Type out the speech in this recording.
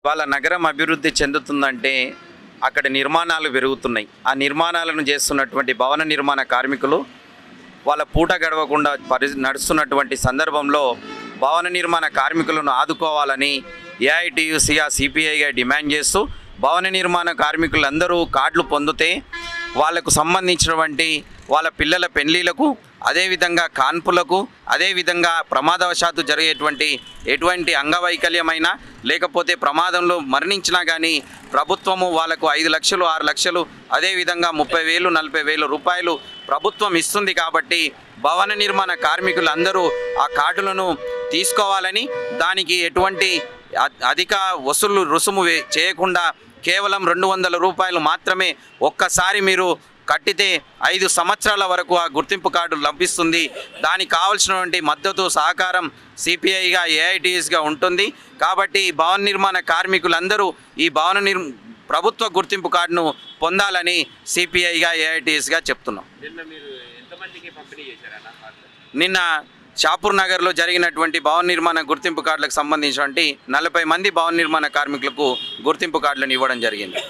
వాళ్ళ నగరం అభివృద్ధి చెందుతుందంటే అక్కడ నిర్మాణాలు పెరుగుతున్నాయి. ఆ నిర్మాణాలను చేస్తున్నటువంటి భవన నిర్మాణ కార్మికులు వాళ్ళ పూట గడవకుండా నడుస్తున్నటువంటి సందర్భంలో భవన నిర్మాణ కార్మికులను ఆదుకోవాలని ఏఐటియుసిగా సిపిఐగా డిమాండ్ చేస్తూ భవన నిర్మాణ కార్మికులందరూ కార్డులు పొందితే వాళ్ళకు సంబంధించినటువంటి వాళ్ళ పిల్లల పెళ్లిలకు, అదేవిధంగా కాన్పులకు, అదేవిధంగా ప్రమాదవశాత్తు జరిగేటువంటి ఎటువంటి అంగవైకల్యమైనా లేకపోతే ప్రమాదంలో మరణించినా కానీ ప్రభుత్వము వాళ్ళకు 5 లక్షలు 6 లక్షలు అదేవిధంగా 30,000 40,000 రూపాయలు ప్రభుత్వం ఇస్తుంది. కాబట్టి భవన నిర్మాణ కార్మికులందరూ ఆ కార్డులను తీసుకోవాలని, దానికి ఎటువంటి అధిక వసూలు రుసుము చేయకుండా కేవలం 200 రూపాయలు మాత్రమే ఒక్కసారి మీరు కట్టితే 5 సంవత్సరాల వరకు ఆ గుర్తింపు కార్డు లభిస్తుంది. దానికి కావాల్సినటువంటి మద్దతు సహకారం సిపిఐగా ఏఐటిఎస్గా ఉంటుంది. కాబట్టి భవన నిర్మాణ కార్మికులందరూ ఈ ప్రభుత్వ గుర్తింపు కార్డును పొందాలని సిపిఐగా ఏఐటిఎస్గా చెప్తున్నాం. నిన్న షాపూర్ నగర్లో జరిగినటువంటి భవన నిర్మాణ గుర్తింపు కార్డులకు సంబంధించినటువంటి 40 మంది భవన నిర్మాణ కార్మికులకు గుర్తింపు కార్డులను ఇవ్వడం జరిగింది.